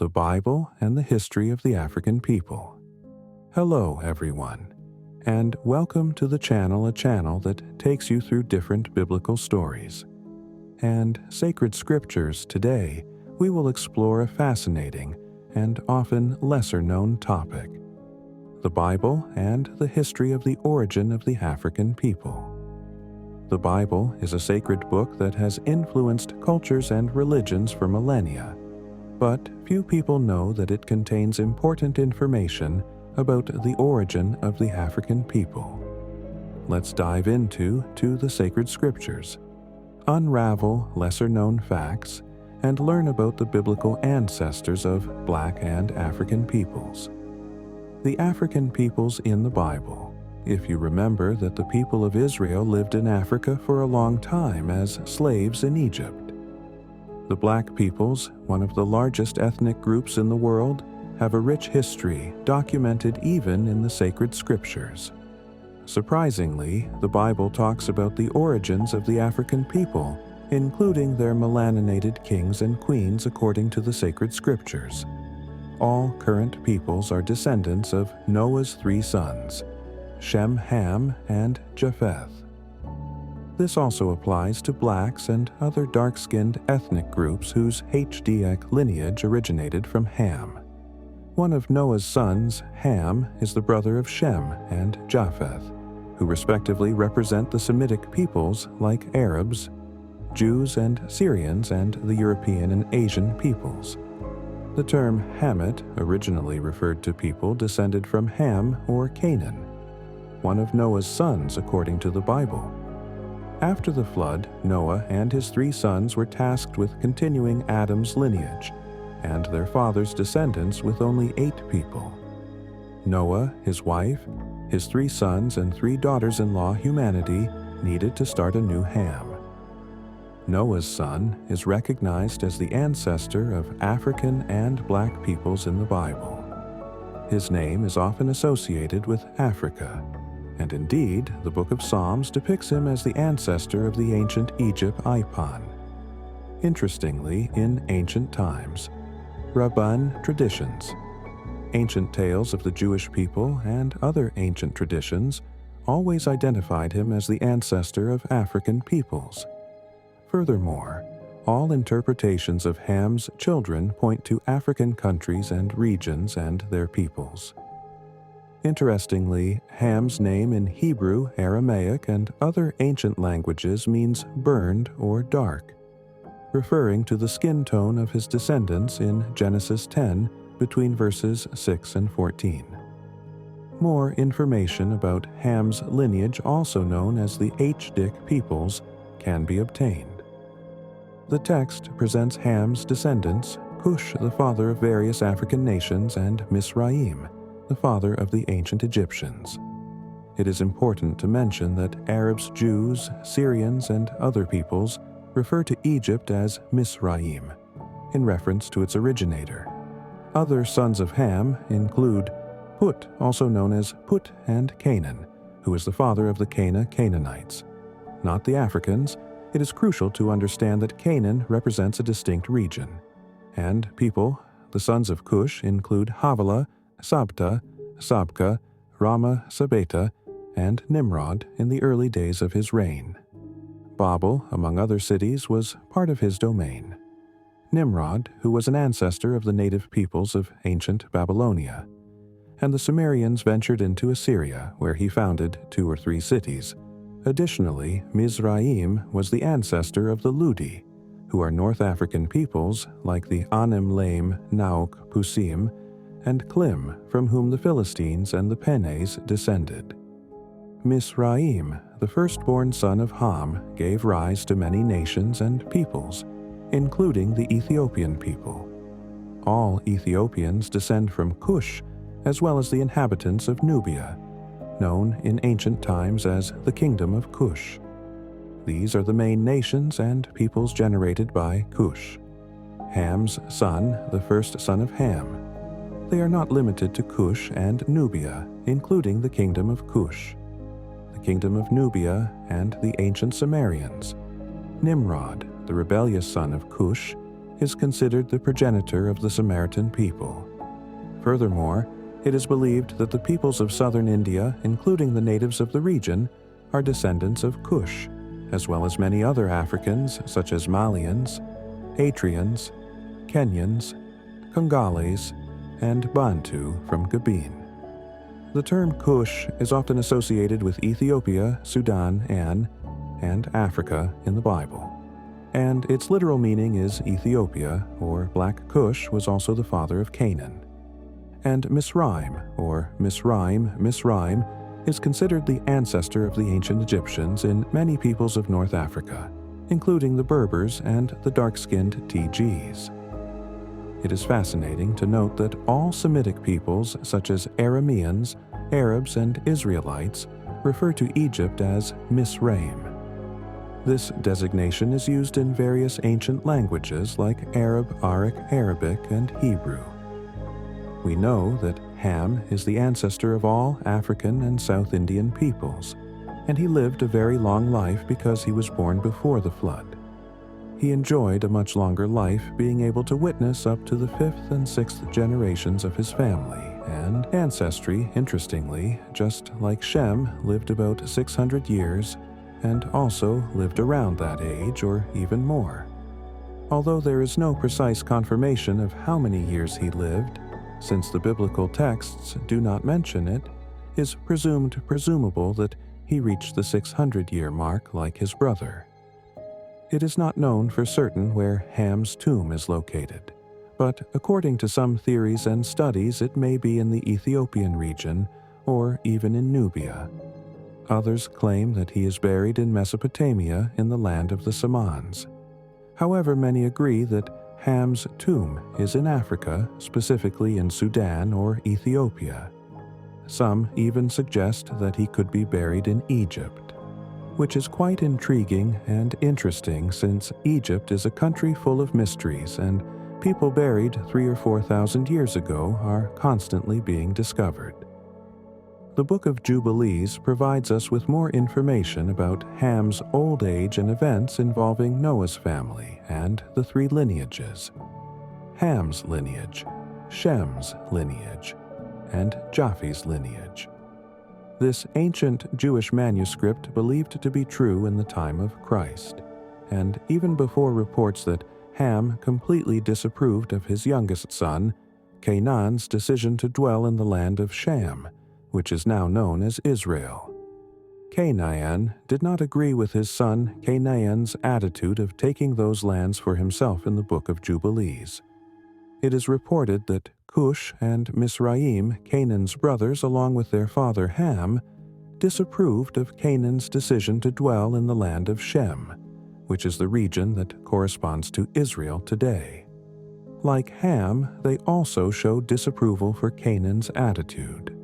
the Bible and the history of the African people. Hello, everyone, and welcome to the channel, a channel that takes you through different biblical stories. And sacred scriptures today, we will explore a fascinating and often lesser-known topic: the Bible and the history of the origin of the African people. The Bible is a sacred book that has influenced cultures and religions for millennia, but few people know that it contains important information about the origin of the African people. Let's dive into the sacred scriptures, unravel lesser-known facts, and learn about the biblical ancestors of Black and African peoples. The African peoples in the Bible. If you remember that the people of Israel lived in Africa for a long time as slaves in Egypt. The Black peoples, one of the largest ethnic groups in the world, have a rich history documented even in the sacred scriptures. Surprisingly, the Bible talks about the origins of the African people, including their melaninated kings and queens according to the sacred scriptures. All current peoples are descendants of Noah's 3 sons, Shem, Ham, and Japheth. This also applies to Blacks and other dark-skinned ethnic groups whose Hamitic lineage originated from Ham. One of Noah's sons, Ham, is the brother of Shem and Japheth, who respectively represent the Semitic peoples like Arabs, Jews and Syrians, and the European and Asian peoples. The term Hamitic originally referred to people descended from Ham or Canaan, one of Noah's sons according to the Bible. After the flood, Noah and his 3 sons were tasked with continuing Adam's lineage, and their father's descendants with only 8 people. Noah, his wife, his 3 sons, and 3 daughters-in-law, humanity, needed to start a new Ham. Noah's son is recognized as the ancestor of African and Black peoples in the Bible. His name is often associated with Africa, and indeed, the book of Psalms depicts him as the ancestor of the ancient Egypt Ipon. Interestingly, in ancient times, Rabbin traditions, ancient tales of the Jewish people, and other ancient traditions always identified him as the ancestor of African peoples. Furthermore, all interpretations of Ham's children point to African countries and regions and their peoples. Interestingly, Ham's name in Hebrew, Aramaic, and other ancient languages means burned or dark, referring to the skin tone of his descendants in Genesis 10 between verses 6 and 14. More information about Ham's lineage, also known as the Hamitic peoples, can be obtained. The text presents Ham's descendants, Cush, the father of various African nations, and Miseaim, the father of the ancient Egyptians. It is important to mention that Arabs, Jews, Syrians, and other peoples refer to Egypt as Miseaim, in reference to its originator. Other sons of Ham include Put, also known as Put and Canaan, who is the father of the Canaanites. Not the Africans. It is crucial to understand that Canaan represents a distinct region. And people, the sons of Cush, include Havilah, Sabta, Sabka, Rama, Sabeta, and Nimrod in the early days of his reign. Babel, among other cities, was part of his domain. Nimrod, who was an ancestor of the native peoples of ancient Babylonia. And the Sumerians ventured into Assyria, where he founded 2 or 3 cities. Additionally, Miseaim was the ancestor of the Ludi, who are North African peoples like the Anim, Lame, Nauk, Pusim, and Klim, from whom the Philistines and the Penes descended. Miseaim, the firstborn son of Ham, gave rise to many nations and peoples, including the Ethiopian people. All Ethiopians descend from Cush, as well as the inhabitants of Nubia, known in ancient times as the Kingdom of Cush. These are the main nations and peoples generated by Cush. Ham's son, the first son of Ham. They are not limited to Cush and Nubia, including the Kingdom of Cush, the Kingdom of Nubia, and the ancient Sumerians. Nimrod, the rebellious son of Cush, is considered the progenitor of the Samaritan people. Furthermore, it is believed that the peoples of southern India, including the natives of the region, are descendants of Cush, as well as many other Africans such as Malians, Atrians, Kenyans, Congolese, and Bantu from Gabon. The term Cush is often associated with Ethiopia, Sudan, and Africa in the Bible, and its literal meaning is Ethiopia, or Black Cush was also the father of Canaan. And Miseaim, or Misraim, is considered the ancestor of the ancient Egyptians in many peoples of North Africa, including the Berbers and the dark-skinned TGs. It is fascinating to note that all Semitic peoples, such as Arameans, Arabs, and Israelites, refer to Egypt as Miseaim. This designation is used in various ancient languages like Arab, Arabic, and Hebrew. We know that Ham is the ancestor of all African and South Indian peoples, and he lived a very long life because he was born before the flood. He enjoyed a much longer life, being able to witness up to the 5th and 6th generations of his family, and ancestry, interestingly, just like Shem, lived about 600 years, and also lived around that age or even more. Although there is no precise confirmation of how many years he lived, since the biblical texts do not mention it, is presumable that he reached the 600-year mark like his brother. It is not known for certain where Ham's tomb is located, but according to some theories and studies it may be in the Ethiopian region or even in Nubia. Others claim that he is buried in Mesopotamia in the land of the Samans. However, many agree that Ham's tomb is in Africa, specifically in Sudan or Ethiopia. Some even suggest that he could be buried in Egypt, which is quite intriguing and interesting since Egypt is a country full of mysteries and people buried 3,000 or 4,000 years ago are constantly being discovered. The Book of Jubilees provides us with more information about Ham's old age and events involving Noah's family and the 3 lineages: Ham's lineage, Shem's lineage, and Japheth's lineage. This ancient Jewish manuscript believed to be true in the time of Christ, and even before reports that Ham completely disapproved of his youngest son, Canaan's decision to dwell in the land of Shem, which is now known as Israel. Canaan did not agree with his son Canaan's attitude of taking those lands for himself in the Book of Jubilees. It is reported that Cush and Miseaim, Canaan's brothers along with their father Ham, disapproved of Canaan's decision to dwell in the land of Shem, which is the region that corresponds to Israel today. Like Ham, they also show disapproval for Canaan's attitude.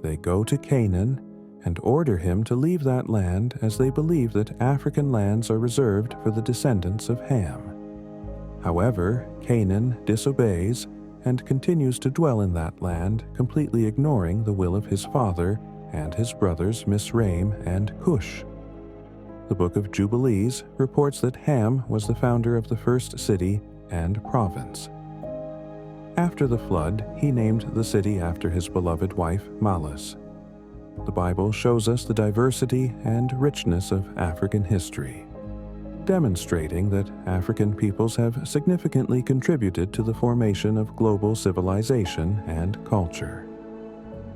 They go to Canaan and order him to leave that land as they believe that African lands are reserved for the descendants of Ham. However, Canaan disobeys and continues to dwell in that land, completely ignoring the will of his father and his brothers Miseaim and Cush. The Book of Jubilees reports that Ham was the founder of the first city and province. After the flood, he named the city after his beloved wife Malus. The Bible shows us the diversity and richness of African history, demonstrating that African peoples have significantly contributed to the formation of global civilization and culture.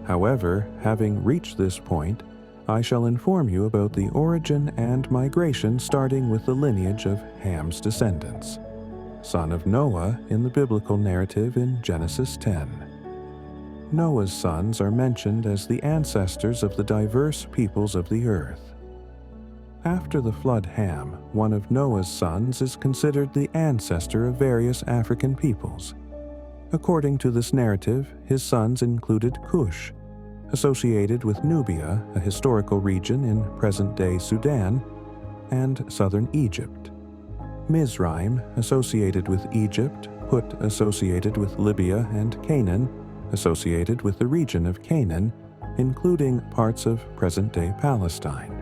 However, having reached this point, I shall inform you about the origin and migration starting with the lineage of Ham's descendants, son of Noah in the biblical narrative in Genesis 10. Noah's sons are mentioned as the ancestors of the diverse peoples of the earth. After the flood, Ham, one of Noah's sons, is considered the ancestor of various African peoples. According to this narrative, his sons included Cush, associated with Nubia, a historical region in present-day Sudan, and southern Egypt; Miseaim, associated with Egypt; Put, associated with Libya; and Canaan, associated with the region of Canaan, including parts of present-day Palestine.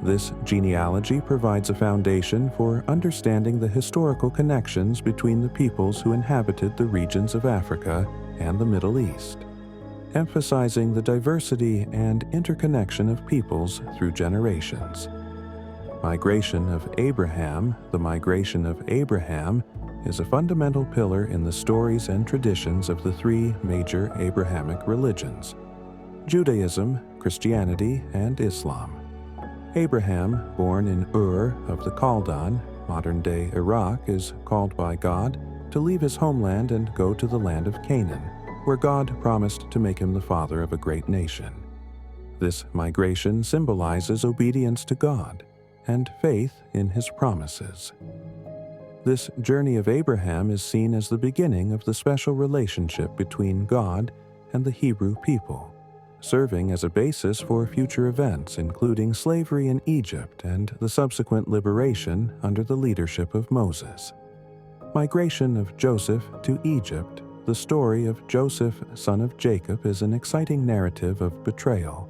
This genealogy provides a foundation for understanding the historical connections between the peoples who inhabited the regions of Africa and the Middle East, emphasizing the diversity and interconnection of peoples through generations. Migration of Abraham, the migration of Abraham, is a fundamental pillar in the stories and traditions of the three major Abrahamic religions: Judaism, Christianity, and Islam. Abraham, born in Ur of the Chaldan, modern-day Iraq, is called by God to leave his homeland and go to the land of Canaan, where God promised to make him the father of a great nation. This migration symbolizes obedience to God and faith in his promises. This journey of Abraham is seen as the beginning of the special relationship between God and the Hebrew people, serving as a basis for future events including slavery in Egypt and the subsequent liberation under the leadership of Moses. Migration of Joseph to Egypt. The story of Joseph, son of Jacob, is an exciting narrative of betrayal,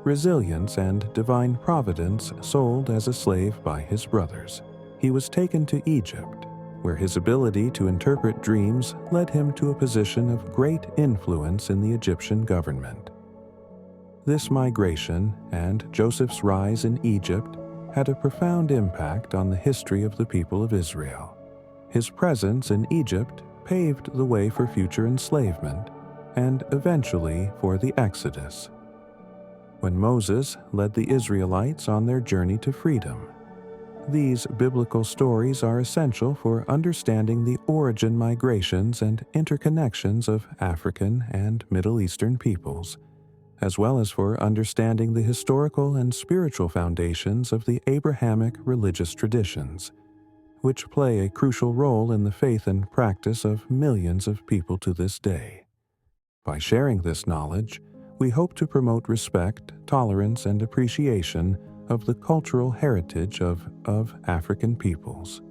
resilience, and divine providence. Sold as a slave by his brothers, he was taken to Egypt, where his ability to interpret dreams led him to a position of great influence in the Egyptian government. This migration and Joseph's rise in Egypt had a profound impact on the history of the people of Israel. His presence in Egypt paved the way for future enslavement and eventually for the Exodus, when Moses led the Israelites on their journey to freedom. These biblical stories are essential for understanding the origin, migrations, and interconnections of African and Middle Eastern peoples, as well as for understanding the historical and spiritual foundations of the Abrahamic religious traditions, which play a crucial role in the faith and practice of millions of people to this day. By sharing this knowledge, we hope to promote respect, tolerance, and appreciation of the cultural heritage of African peoples.